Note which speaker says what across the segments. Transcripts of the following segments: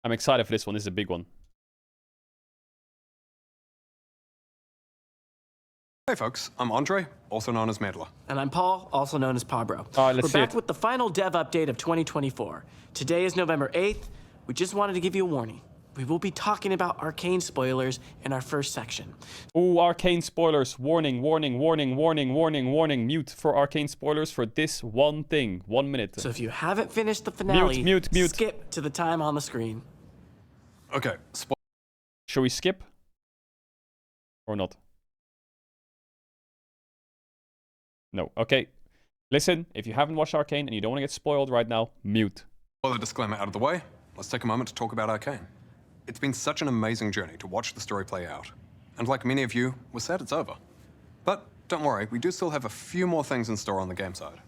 Speaker 1: I'm excited for this one. This is a big one.
Speaker 2: Hey folks, I'm Andre, also known as Medler.
Speaker 3: And I'm Paul, also known as Pabro.
Speaker 1: All right, let's
Speaker 3: We're
Speaker 1: see
Speaker 3: back
Speaker 1: it.
Speaker 3: with the final dev update of 2024. Today is November 8th. We just wanted to give you a warning. We will be talking about Arcane spoilers in our first section.
Speaker 1: Ooh, Arcane spoilers. Warning, warning, warning, warning, warning, warning. Mute for Arcane spoilers for this one thing. 1 minute.
Speaker 3: So if you haven't finished the finale,
Speaker 1: Mute.
Speaker 3: skip to the time on the screen.
Speaker 2: Okay,
Speaker 1: Shall we skip? Or not? No. Okay. Listen, if you haven't watched Arcane and you don't want to get spoiled right now, mute.
Speaker 2: spoiler disclaimer out of the way, let's take a moment to talk about Arcane. It's been such an amazing journey to watch the story play out. And like many of you, we're sad it's over. But don't worry, we do still have a few more things in store on the game side.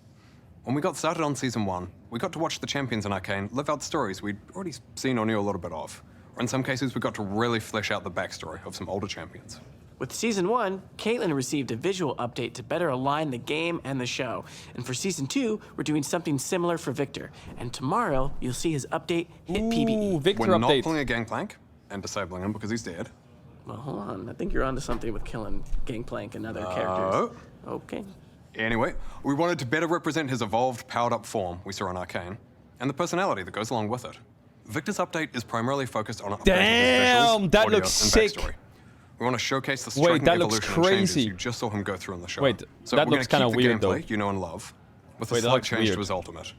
Speaker 2: When we got started on Season 1, we got to watch the champions in Arcane live out stories we'd already seen or knew a little bit of. Or in some cases, we got to really flesh out the backstory of some older champions.
Speaker 3: With Season 1, Caitlyn received a visual update to better align the game and the show. And for Season 2, we're doing something similar for Victor. And tomorrow, you'll see his update hit PvE.
Speaker 1: Victor
Speaker 2: We're
Speaker 1: update.
Speaker 2: not pulling a Gangplank and disabling him because he's dead.
Speaker 3: Well, hold on. I think you're onto something with killing Gangplank and other characters. Okay.
Speaker 2: Anyway, we wanted to better represent his evolved, powered-up form we saw in Arcane, and the personality that goes along with it. Victor's update is primarily focused on updating
Speaker 1: Damn,
Speaker 2: his visuals,
Speaker 1: that
Speaker 2: audio,
Speaker 1: looks
Speaker 2: and
Speaker 1: sick.
Speaker 2: backstory. We want to showcase the
Speaker 1: Wait,
Speaker 2: striking
Speaker 1: that looks
Speaker 2: evolution and changes
Speaker 1: crazy.
Speaker 2: you just saw him go through in the show.
Speaker 1: Wait,
Speaker 2: so
Speaker 1: that
Speaker 2: we're
Speaker 1: looks
Speaker 2: going to
Speaker 1: kinda
Speaker 2: keep
Speaker 1: weird,
Speaker 2: the
Speaker 1: though.
Speaker 2: gameplay you know and love, with a
Speaker 1: Wait, that
Speaker 2: slight
Speaker 1: looks
Speaker 2: change to
Speaker 1: weird.
Speaker 2: his ultimate.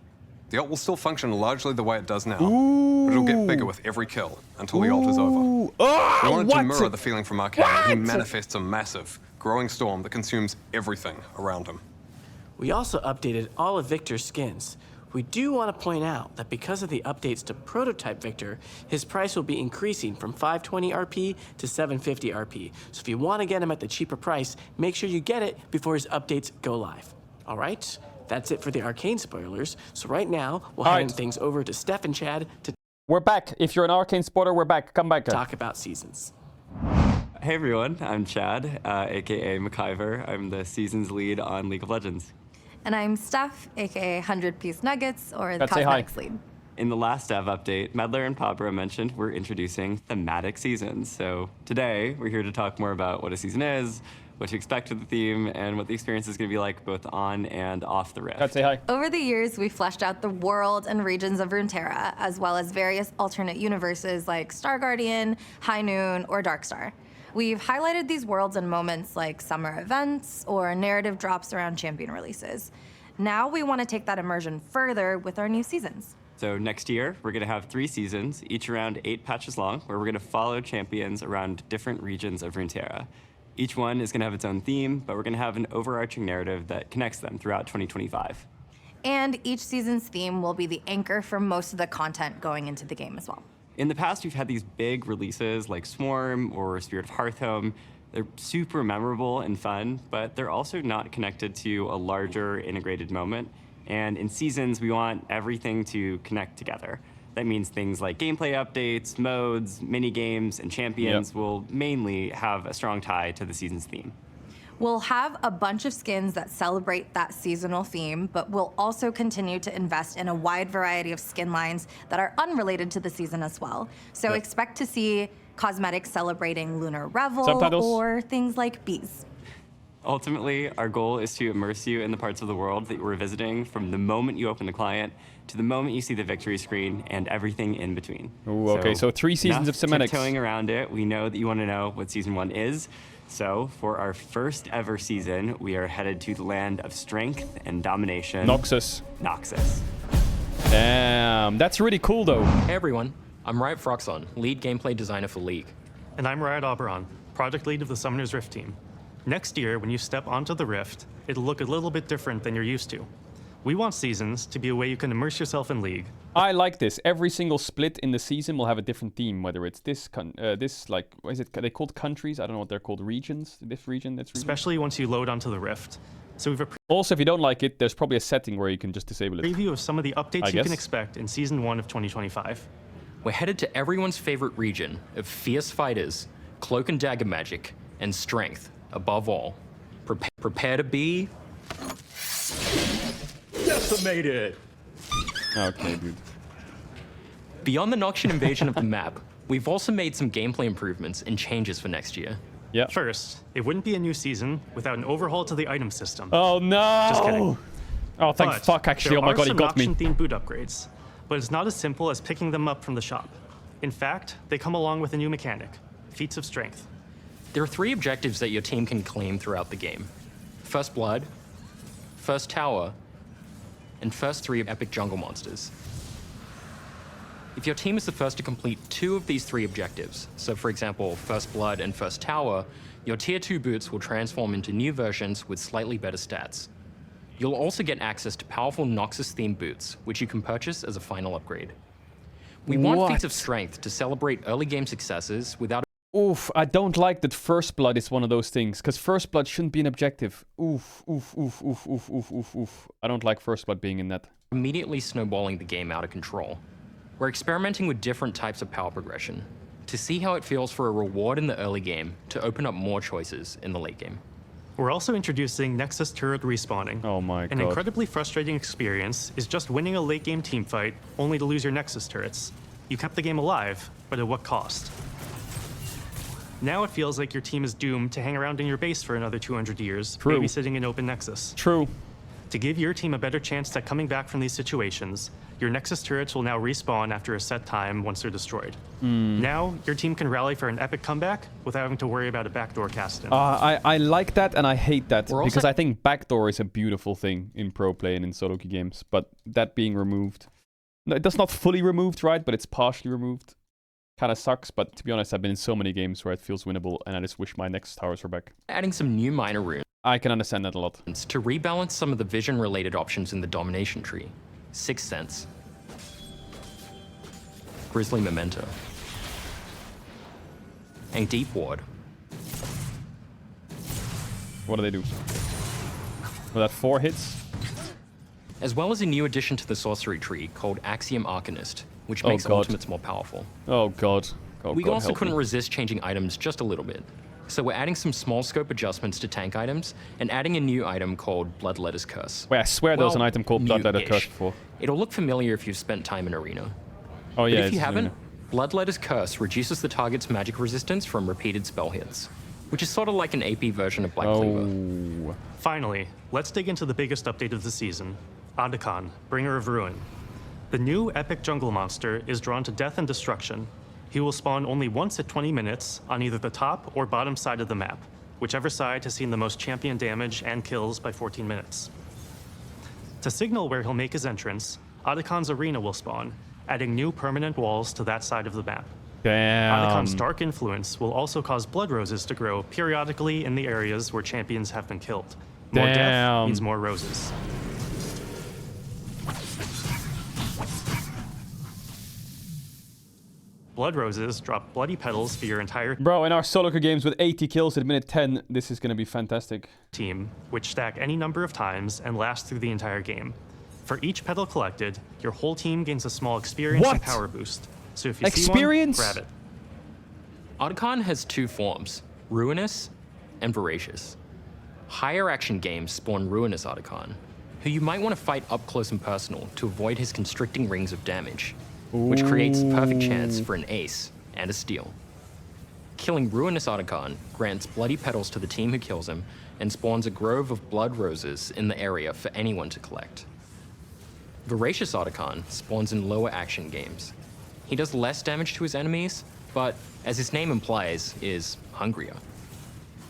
Speaker 2: The ult will still function largely the way it does now, but it'll
Speaker 1: Ooh.
Speaker 2: get bigger with every kill until the ult is over.
Speaker 1: Ooh.
Speaker 2: We
Speaker 1: Oh,
Speaker 2: wanted to
Speaker 1: what?
Speaker 2: mirror the feeling from Arcane when he
Speaker 1: What?
Speaker 2: manifests a massive, growing storm that consumes everything around him.
Speaker 3: We also updated all of Victor's skins. We do want to point out that because of the updates to Prototype Victor, his price will be increasing from 520 RP to 750 RP. So if you want to get him at the cheaper price, make sure you get it before his updates go live. All right? That's it for the Arcane spoilers. So right now, we'll
Speaker 1: All
Speaker 3: hand
Speaker 1: right.
Speaker 3: things over to Steph and Chad to
Speaker 1: We're back. If you're an Arcane spoiler, we're back. Come back.
Speaker 3: talk about seasons.
Speaker 4: Hey everyone, I'm Chad, aka McIver. I'm the seasons lead on League of Legends.
Speaker 5: And I'm Steph, aka 100 Piece Nuggets, or the
Speaker 1: Let's say hi.
Speaker 5: Cosmetics lead.
Speaker 4: In the last dev update, Medler and Pabro mentioned we're introducing thematic seasons. So today, we're here to talk more about what a season is, what to expect with the theme, and what the experience is going to be like both on and off the Rift.
Speaker 1: Let's say hi.
Speaker 5: Over the years, we fleshed out the world and regions of Runeterra, as well as various alternate universes like Star Guardian, High Noon, or Darkstar. We've highlighted these worlds in moments like summer events or narrative drops around champion releases. Now we want to take that immersion further with our new seasons.
Speaker 4: So next year, we're going to have 3 seasons, each around 8 patches long, where we're going to follow champions around different regions of Runeterra. Each one is going to have its own theme, but we're going to have an overarching narrative that connects them throughout 2025.
Speaker 5: And each season's theme will be the anchor for most of the content going into the game as well.
Speaker 4: In the past, we've had these big releases like Swarm or Spirit of Hearthhome. They're super memorable and fun, but they're also not connected to a larger integrated moment. And in seasons, we want everything to connect together. That means things like gameplay updates, modes, mini games, and champions will mainly have a strong tie to the season's theme.
Speaker 5: We'll have a bunch of skins that celebrate that seasonal theme, but we'll also continue to invest in a wide variety of skin lines that are unrelated to the season as well. So expect to see cosmetics celebrating Lunar Revel
Speaker 1: Subtitles.
Speaker 5: or things like bees.
Speaker 4: Ultimately, our goal is to immerse you in the parts of the world that we're visiting from the moment you open the client to the moment you see the victory screen and everything in between.
Speaker 1: Ooh, okay, so 3 seasons of
Speaker 4: enough
Speaker 1: semantics.
Speaker 4: tiptoeing around it, we know that you want to know what season 1 is. So for our first ever season, we are headed to the land of strength and domination.
Speaker 1: Noxus.
Speaker 4: Noxus.
Speaker 1: Damn, that's really cool though.
Speaker 6: Hey everyone, I'm Riot Froxon, lead gameplay designer for League.
Speaker 7: And I'm Riot Oberon, project lead of the Summoner's Rift team. Next year, when you step onto the Rift, it'll look a little bit different than you're used to. We want seasons to be a way you can immerse yourself in League.
Speaker 1: I like this. Every single split in the season will have a different theme, whether it's this like, what is it? Are they called countries? I don't know what they're called. Regions? This region, that's region.
Speaker 7: Especially once you load onto the Rift. So we've a
Speaker 1: Also, if you don't like it, there's probably a setting where you can just disable it.
Speaker 7: preview of some of the updates you
Speaker 1: guess.
Speaker 7: can expect in Season 1 of 2025.
Speaker 6: We're headed to everyone's favorite region of fierce fighters, cloak and dagger magic, and strength, above all. Prepare to be... decimated!
Speaker 1: Okay, dude.
Speaker 6: Beyond the Noxian invasion of the map, we've also made some gameplay improvements and changes for next year.
Speaker 1: Yeah.
Speaker 7: First, it wouldn't be a new season without an overhaul to the item system.
Speaker 1: Oh no!
Speaker 7: Just kidding.
Speaker 1: Oh, thank
Speaker 7: But
Speaker 1: fuck, actually. Oh my god, he got me.
Speaker 7: there are some Noxian-themed boot upgrades, but it's not as simple as picking them up from the shop. In fact, they come along with a new mechanic, Feats of Strength.
Speaker 6: There are 3 objectives that your team can claim throughout the game. First Blood, First Tower, and first 3 epic jungle monsters. If your team is the first to complete 2 of these 3 objectives, so for example, First Blood and First Tower, your Tier 2 boots will transform into new versions with slightly better stats. You'll also get access to powerful Noxus-themed boots, which you can purchase as a final upgrade. We want Feats of Strength to celebrate early game successes without
Speaker 1: Oof, I don't like that First Blood is one of those things, because First Blood shouldn't be an objective. Oof, oof, oof, oof, oof, oof, oof, oof. I don't like First Blood being in that.
Speaker 6: immediately snowballing the game out of control. We're experimenting with different types of power progression to see how it feels for a reward in the early game to open up more choices in the late game.
Speaker 7: We're also introducing Nexus turret respawning.
Speaker 1: Oh my god.
Speaker 7: An incredibly frustrating experience is just winning a late game teamfight only to lose your Nexus turrets. You kept the game alive, but at what cost? Now it feels like your team is doomed to hang around in your base for another 200 years,
Speaker 1: True.
Speaker 7: babysitting an open Nexus.
Speaker 1: True.
Speaker 7: To give your team a better chance at coming back from these situations, your Nexus turrets will now respawn after a set time once they're destroyed. Now, your team can rally for an epic comeback without having to worry about a backdoor cast-in.
Speaker 1: I like that and I hate that,
Speaker 6: We're
Speaker 1: because
Speaker 6: also-
Speaker 1: I think backdoor is a beautiful thing in pro play and in solo queue games, but that being removed... No, that's not fully removed, right? But it's partially removed. Kind of sucks, but to be honest, I've been in so many games where it feels winnable, and I just wish my Nexus towers were back.
Speaker 6: Adding some new minor runes
Speaker 1: I can understand that a lot.
Speaker 6: to rebalance some of the vision-related options in the domination tree. Sixth Sense, Grizzly Memento, and Deep Ward.
Speaker 1: What do they do? Well, that 4 hits?
Speaker 6: As well as a new addition to the sorcery tree called Axiom Arcanist, which makes
Speaker 1: God.
Speaker 6: ultimates more powerful.
Speaker 1: Oh god. Oh,
Speaker 6: We
Speaker 1: god,
Speaker 6: also
Speaker 1: help
Speaker 6: couldn't
Speaker 1: me.
Speaker 6: resist changing items just a little bit. So we're adding some small scope adjustments to tank items and adding a new item called Bloodletter's Curse.
Speaker 1: Wait, I swear there was an item called Bloodletter
Speaker 6: new-ish.
Speaker 1: Curse before.
Speaker 6: It'll look familiar if you've spent time in Arena.
Speaker 1: Oh yeah,
Speaker 6: But if you
Speaker 1: it's-
Speaker 6: haven't, Bloodletter's Curse reduces the target's magic resistance from repeated spell hits, which is sort of like an AP version of Black Cleaver.
Speaker 1: Oh.
Speaker 7: Finally, let's dig into the biggest update of the season, Adakon, Bringer of Ruin. The new epic jungle monster is drawn to death and destruction. He will spawn only once at 20 minutes on either the top or bottom side of the map, whichever side has seen the most champion damage and kills by 14 minutes. To signal where he'll make his entrance, Adakon's arena will spawn, adding new permanent walls to that side of the map. Adakon's
Speaker 1: Damn.
Speaker 7: dark influence will also cause blood roses to grow periodically in the areas where champions have been killed. More death
Speaker 1: Damn.
Speaker 7: means more roses. Blood roses drop bloody petals for your entire
Speaker 1: Bro, in our solo queue games with 80 kills at minute 10, this is gonna be fantastic.
Speaker 7: team, which stack any number of times and last through the entire game. For each petal collected, your whole team gains a small experience and
Speaker 1: What?
Speaker 7: power boost. So if you
Speaker 1: Experience?
Speaker 7: see one, grab it.
Speaker 6: Adakon has 2 forms, Ruinous and Voracious. Higher action games spawn Ruinous Adakon, who you might want to fight up close and personal to avoid his constricting rings of damage, which creates the perfect chance for an ace and a steal. Killing Ruinous Adakon grants bloody petals to the team who kills him and spawns a grove of blood roses in the area for anyone to collect. Voracious Adakon spawns in lower action games. He does less damage to his enemies, but as his name implies, is hungrier.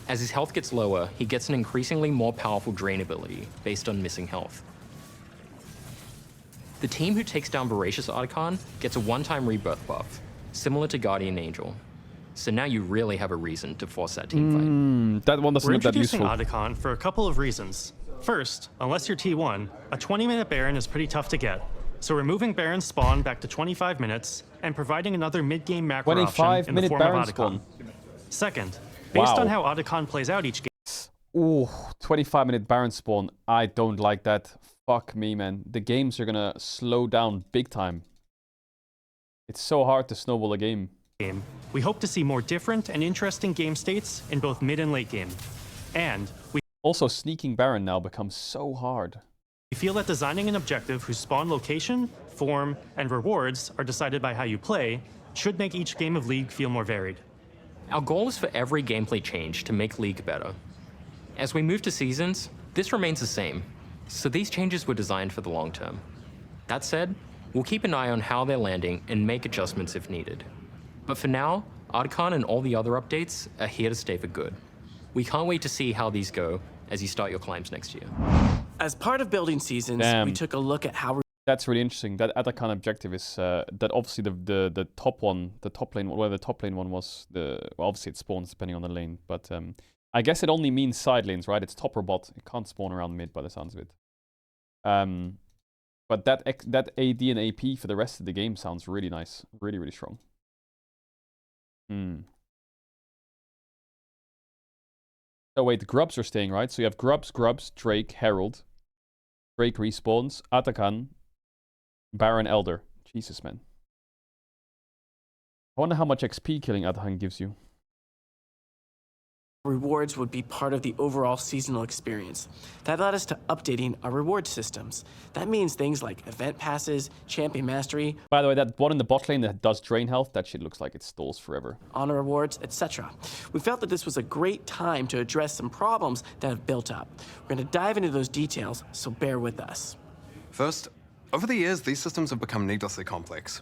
Speaker 6: As his health gets lower, he gets an increasingly more powerful drain ability based on missing health. The team who takes down Voracious Adakon gets a one-time rebirth buff, similar to Guardian Angel. So now you really have a reason to force that team fight.
Speaker 1: That one doesn't
Speaker 7: We're
Speaker 1: look that
Speaker 7: introducing
Speaker 1: useful.
Speaker 7: Adakon for a couple of reasons. First, unless you're T1, a 20-minute Baron is pretty tough to get. So we're moving Baron's spawn back to 25 minutes and providing another mid-game macro option in the
Speaker 1: 25-minute
Speaker 7: form
Speaker 1: Baron
Speaker 7: of Adakon.
Speaker 1: spawn.
Speaker 7: Second, based
Speaker 1: Wow.
Speaker 7: on how Adakon plays out each game,
Speaker 1: Ooh, 25-minute Baron spawn. I don't like that. Fuck me, man. The games are gonna slow down big time. It's so hard to snowball a game.
Speaker 7: we hope to see more different and interesting game states in both mid and late game. And we
Speaker 1: Also, sneaking Baron now becomes so hard.
Speaker 7: We feel that designing an objective whose spawn location, form, and rewards are decided by how you play should make each game of League feel more varied.
Speaker 6: Our goal is for every gameplay change to make League better. As we move to seasons, this remains the same, so these changes were designed for the long term. That said, we'll keep an eye on how they're landing and make adjustments if needed. But for now, Arcane and all the other updates are here to stay for good. We can't wait to see how these go as you start your climbs next year.
Speaker 3: As part of building seasons, we took a look at how
Speaker 1: That's really interesting. That Arcane objective is that obviously the top one, the top lane, whatever the top lane one was, well, obviously it spawns depending on the lane, but I guess it only means side lanes, right? It's top or bot. It can't spawn around mid by the sounds of it. But that AD and AP for the rest of the game sounds really nice, really, really strong. Oh wait, the Grubs are staying, right? So you have Grubs, Drake, Herald. Drake respawns, Arcane, Baron, Elder. Jesus, man. I wonder how much XP killing Arcane gives you.
Speaker 3: rewards would be part of the overall seasonal experience. That led us to updating our reward systems. That means things like event passes, champion mastery,
Speaker 1: By the way, that one in the bot lane that does drain health, that shit looks like it stalls forever.
Speaker 3: honor rewards, etc. We felt that this was a great time to address some problems that have built up. We're going to dive into those details, so bear with us.
Speaker 2: First, over the years, these systems have become needlessly complex.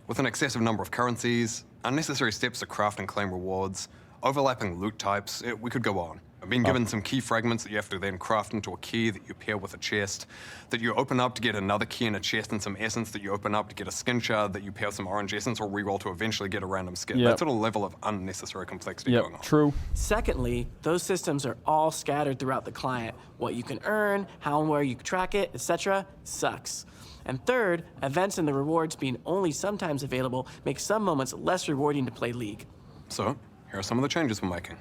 Speaker 2: With an excessive number of currencies, unnecessary steps to craft and claim rewards, overlapping loot types, we could go on. I've been given some key fragments that you have to then craft into a key that you pair with a chest, that you open up to get another key in a chest and some essence that you open up to get a skin shard that you pair with some orange essence or reroll to eventually get a random skin.
Speaker 1: Yep.
Speaker 2: That sort of level of unnecessary complexity going on.
Speaker 1: True.
Speaker 3: Secondly, those systems are all scattered throughout the client. What you can earn, how and where you can track it, etc. sucks. And third, events and the rewards being only sometimes available make some moments less rewarding to play League.
Speaker 2: So, here are some of the changes we're making.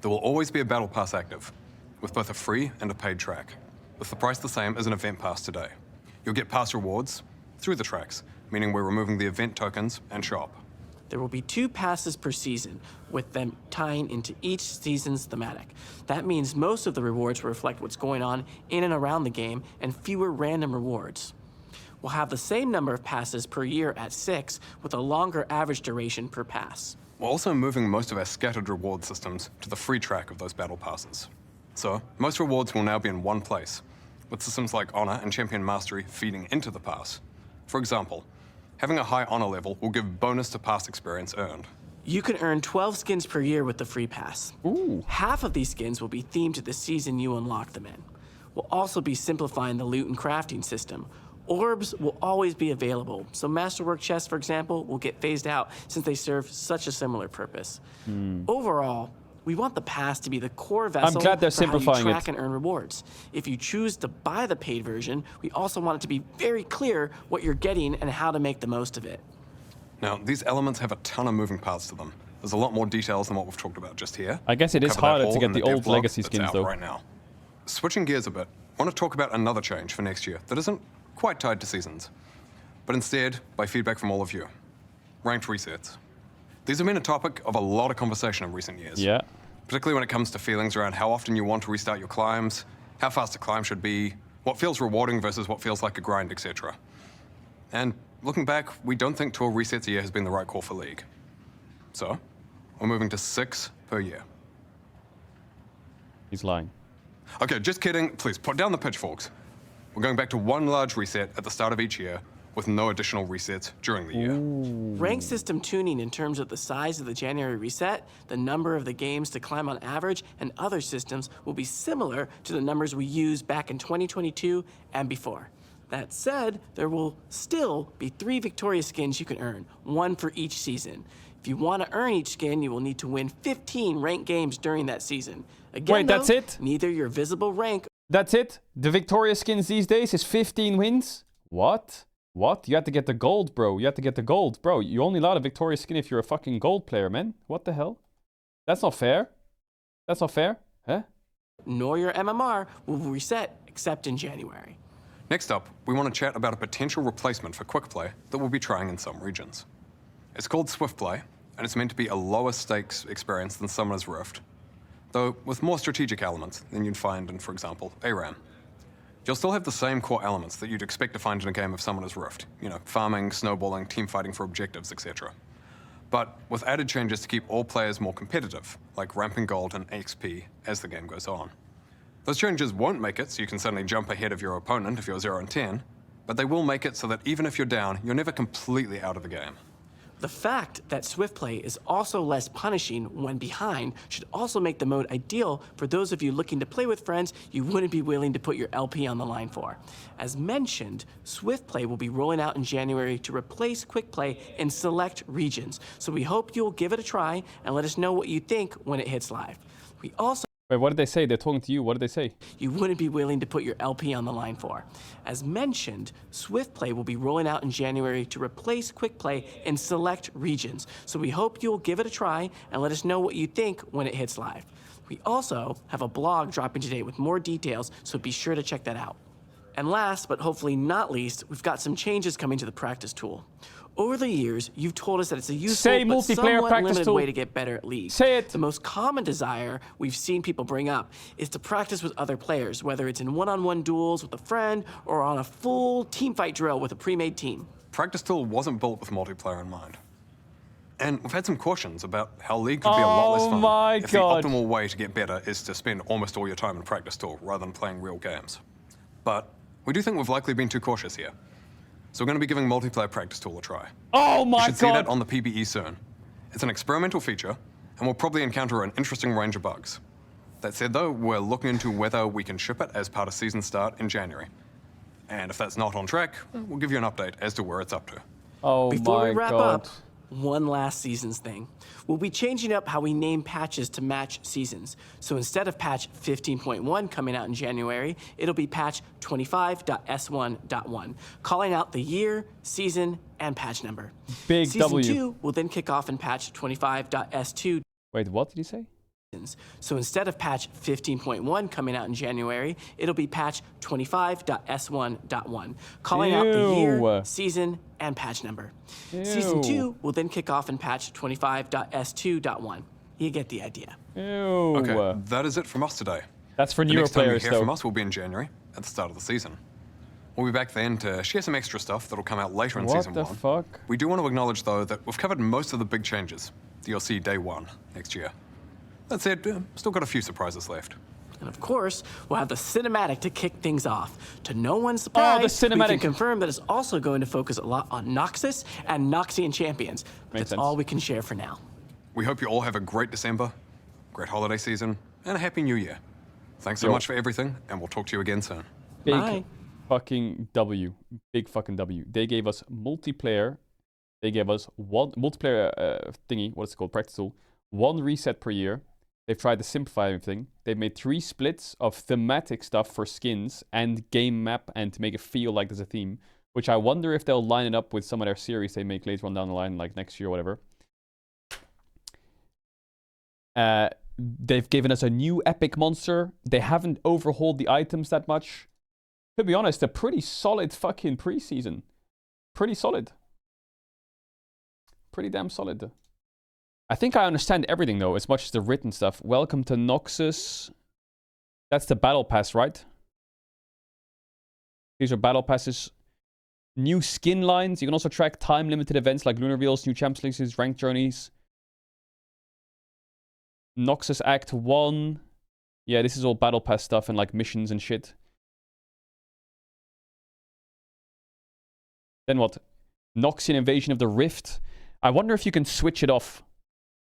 Speaker 2: There will always be a battle pass active, with both a free and a paid track, with the price the same as an event pass today. You'll get pass rewards through the tracks, meaning we're removing the event tokens and shop.
Speaker 3: There will be 2 passes per season, with them tying into each season's thematic. That means most of the rewards will reflect what's going on in and around the game, and fewer random rewards. We'll have the same number of passes per year at 6, with a longer average duration per pass.
Speaker 2: We're also moving most of our scattered reward systems to the free track of those battle passes. So, most rewards will now be in one place, with systems like Honor and Champion Mastery feeding into the pass. For example, having a high Honor level will give bonus to pass experience earned.
Speaker 3: You can earn 12 skins per year with the free pass.
Speaker 1: Ooh.
Speaker 3: Half of these skins will be themed to the season you unlock them in. We'll also be simplifying the loot and crafting system. Orbs will always be available, so Masterwork chests, for example, will get phased out since they serve such a similar purpose. Overall, we want the pass to be the core vessel
Speaker 1: glad they're
Speaker 3: for how you
Speaker 1: simplifying
Speaker 3: track
Speaker 1: it.
Speaker 3: and earn rewards. If you choose to buy the paid version, we also want it to be very clear what you're getting and how to make the most of it.
Speaker 2: Now, these elements have a ton of moving parts to them. There's a lot more details than what we've talked about just here.
Speaker 1: I guess it is
Speaker 2: Cover that
Speaker 1: harder to
Speaker 2: all
Speaker 1: get
Speaker 2: in
Speaker 1: the
Speaker 2: dev
Speaker 1: old
Speaker 2: blog
Speaker 1: legacy
Speaker 2: that's
Speaker 1: skins,
Speaker 2: out
Speaker 1: though.
Speaker 2: right now. Switching gears a bit, I want to talk about another change for next year that isn't quite tied to seasons, but instead by feedback from all of you. Ranked resets. These have been a topic of a lot of conversation in recent years.
Speaker 1: Yeah.
Speaker 2: Particularly when it comes to feelings around how often you want to restart your climbs, how fast a climb should be, what feels rewarding versus what feels like a grind, etc. And looking back, we don't think 12 resets a year has been the right call for League. So, we're moving to 6 per year.
Speaker 1: He's lying.
Speaker 2: Okay, just kidding. Please, put down the pitchforks. We're going back to 1 large reset at the start of each year, with no additional resets during the year.
Speaker 3: Rank system tuning in terms of the size of the January reset, the number of the games to climb on average, and other systems will be similar to the numbers we used back in 2022 and before. That said, there will still be 3 victorious skins you can earn, 1 for each season. If you want to earn each skin, you will need to win 15 ranked games during that season. Again,
Speaker 1: Wait, that's
Speaker 3: though,
Speaker 1: it?
Speaker 3: Neither your visible rank
Speaker 1: That's it? The Victoria skins these days is 15 wins? What? What? You have to get the gold, bro. You have to get the gold. Bro, you only allowed a Victoria skin if you're a fucking gold player, man. What the hell? That's not fair. That's not fair. Huh?
Speaker 3: nor your MMR will reset except in January.
Speaker 2: Next up, we want to chat about a potential replacement for quick play that we'll be trying in some regions. It's called Swift Play, and it's meant to be a lower stakes experience than Summoner's Rift, though with more strategic elements than you'd find in, for example, ARAM. You'll still have the same core elements that you'd expect to find in a game of Summoner's Rift. You know, farming, snowballing, team fighting for objectives, etc. But with added changes to keep all players more competitive, like ramping gold and XP as the game goes on. Those changes won't make it so you can suddenly jump ahead of your opponent if you're 0 and 10, but they will make it so that even if you're down, you're never completely out of the game.
Speaker 3: The fact that swift play is also less punishing when behind should also make the mode ideal for those of you looking to play with friends you wouldn't be willing to put your LP on the line for. As mentioned, swift play will be rolling out in January to replace quick play in select regions, so we hope you'll give it a try and let us know what you think when it hits live. We also
Speaker 1: Wait, what did they say? They're talking to you. What did they say?
Speaker 3: you wouldn't be willing to put your LP on the line for. As mentioned, swift play will be rolling out in January to replace quick play in select regions, so we hope you'll give it a try and let us know what you think when it hits live. We also have a blog dropping today with more details, so be sure to check that out. And last, but hopefully not least, we've got some changes coming to the practice tool. Over the years, you've told us that it's a useful
Speaker 1: Say
Speaker 3: but
Speaker 1: multiplayer
Speaker 3: somewhat
Speaker 1: practice
Speaker 3: limited
Speaker 1: tool.
Speaker 3: way to get better at League.
Speaker 1: Say it.
Speaker 3: The most common desire we've seen people bring up is to practice with other players, whether it's in one-on-one duels with a friend or on a full teamfight drill with a pre-made team.
Speaker 2: Practice Tool wasn't built with multiplayer in mind. And we've had some cautions about how League could be a lot less
Speaker 1: Oh
Speaker 2: fun
Speaker 1: my
Speaker 2: if
Speaker 1: God.
Speaker 2: the optimal way to get better is to spend almost all your time in Practice Tool rather than playing real games. But we do think we've likely been too cautious here. So we're going to be giving Multiplayer Practice Tool a try.
Speaker 1: Oh
Speaker 2: You
Speaker 1: my
Speaker 2: should see that
Speaker 1: god!
Speaker 2: on the PBE soon. It's an experimental feature, and we'll probably encounter an interesting range of bugs. That said though, we're looking into whether we can ship it as part of season start in January. And if that's not on track, we'll give you an update as to where it's up to.
Speaker 1: Oh
Speaker 3: Before
Speaker 1: my
Speaker 3: we wrap
Speaker 1: god.
Speaker 3: up, one last seasons thing. We'll be changing up how we name patches to match seasons. So instead of patch 15.1 coming out in January, it'll be patch 25.s1.1, calling out the year, season, and patch number.
Speaker 1: Big
Speaker 3: Season
Speaker 1: W.
Speaker 3: 2 will then kick off in patch 25.s2.
Speaker 1: Wait, what did you say?
Speaker 3: So instead of patch 15.1 coming out in January, it'll be patch 25.s1.1, calling out the year,
Speaker 1: Ew.
Speaker 3: season, and patch number. Season
Speaker 1: Ew.
Speaker 3: 2 will then kick off in patch 25.s2.1. You get the idea.
Speaker 1: Ew.
Speaker 2: Okay, that is it from us today.
Speaker 1: That's for
Speaker 2: The
Speaker 1: newer
Speaker 2: next time you
Speaker 1: players,
Speaker 2: hear
Speaker 1: though.
Speaker 2: from us will be in January, at the start of the season. We'll be back then to share some extra stuff that'll come out later in
Speaker 1: What
Speaker 2: season
Speaker 1: the
Speaker 2: 1.
Speaker 1: fuck?
Speaker 2: We do want to acknowledge, though, that we've covered most of the big changes that you'll see day 1 next year. That said, still got a few surprises left.
Speaker 3: And of course, we'll have the cinematic to kick things off. To no one's surprise, we
Speaker 1: cinematic.
Speaker 3: can confirm that it's also going to focus a lot on Noxus and Noxian champions. But
Speaker 1: Makes
Speaker 3: that's
Speaker 1: sense.
Speaker 3: all we can share for now.
Speaker 2: We hope you all have a great December, great holiday season, and a happy new year. Thanks so
Speaker 1: Yo.
Speaker 2: much for everything, and we'll talk to you again soon.
Speaker 1: Big
Speaker 3: Bye.
Speaker 1: fucking W. Big fucking W. They gave us multiplayer. They gave us one multiplayer thingy, what's it called? Practice tool. 1 reset per year. They've tried to simplify everything. They've made 3 splits of thematic stuff for skins and game map and to make it feel like there's a theme, which I wonder if they'll line it up with some of their series they make later on down the line, like next year or whatever. They've given us a new epic monster. They haven't overhauled the items that much. To be honest, a pretty solid fucking preseason. Pretty solid. Pretty damn solid. I think I understand everything, though, as much as the written stuff. Welcome to Noxus. That's the battle pass, right? These are battle passes. New skin lines. You can also track time-limited events like Lunar Reveals, new champs leagues, ranked journeys. Noxus Act 1. Yeah, this is all battle pass stuff and like missions and shit. Then what? Noxian Invasion of the Rift. I wonder if you can switch it off.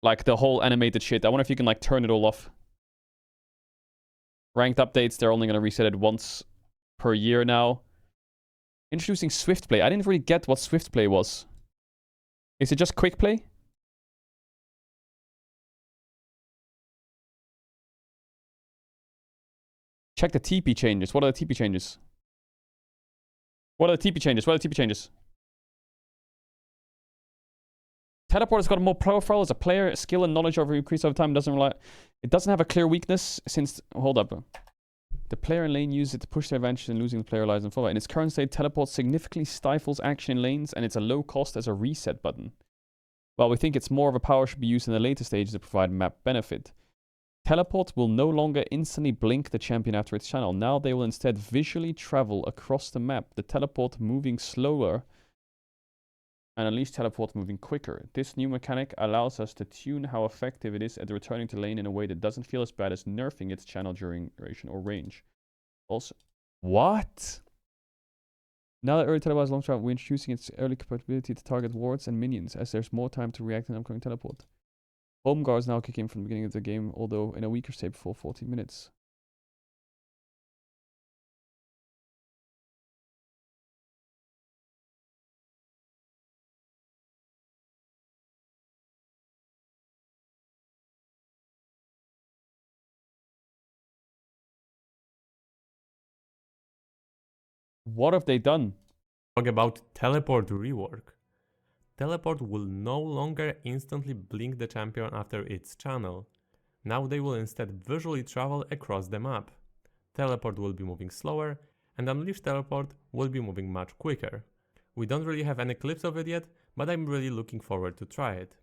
Speaker 1: Like the whole animated shit. I wonder if you can like turn it all off. Ranked updates, they're only going to reset it once per year now. Introducing Swift Play. I didn't really get what Swift Play was. Is it just quick play? Check the TP changes. What are the TP changes? What are the TP changes? What are the TP changes? Teleport has got more profile as a player, skill and knowledge over increase over time. It doesn't have a clear weakness since. Hold up. The player in lane uses it to push their advantage and losing the player lives and follow. In its current state, teleport significantly stifles action in lanes, and it's a low cost as a reset button. While we think it's more of a power should be used in the later stages to provide map benefit. Teleport will no longer instantly blink the champion after its channel. Now they will instead visually travel across the map. The teleport moving slower and Unleash teleport moving quicker. This new mechanic allows us to tune how effective it is at returning to lane in a way that doesn't feel as bad as nerfing its channel duration or range. Also, what? Now that early teleport has long travel, we're introducing its early capability to target wards and minions, as there's more time to react in upcoming teleport. Home guards now kick in from the beginning of the game, although in a weaker state before 14 minutes. What have they done?
Speaker 8: Talk about teleport rework. Teleport will no longer instantly blink the champion after its channel. Now they will instead visually travel across the map. Teleport will be moving slower, and Unleash teleport will be moving much quicker. We don't really have any clips of it yet, but I'm really looking forward to try it.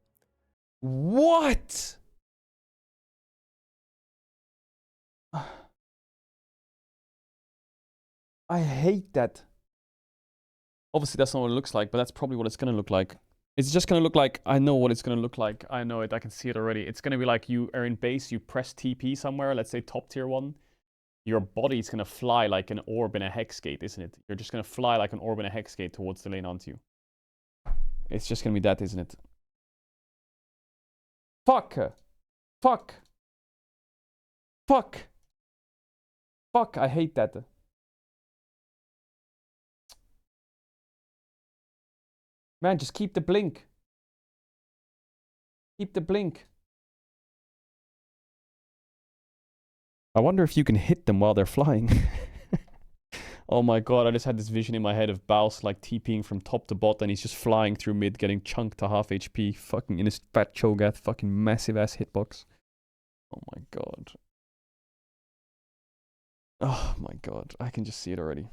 Speaker 1: What? I hate that. Obviously, that's not what it looks like, but that's probably what it's going to look like. It's just going to look like, I know what it's going to look like. I know it, I can see it already. It's going to be like you are in base, you press TP somewhere, let's say top tier 1. Your body's going to fly like an orb in a hex gate, isn't it? You're just going to fly like an orb in a hex gate towards the lane onto you. It's just going to be that, isn't it? Fuck. Fuck. Fuck. Fuck, I hate that. Man, just keep the blink. Keep the blink. I wonder if you can hit them while they're flying. Oh my god, I just had this vision in my head of Baus like TPing from top to bot and he's just flying through mid, getting chunked to half HP, fucking in his fat Cho'Gath, fucking massive ass hitbox. Oh my god. Oh my god, I can just see it already.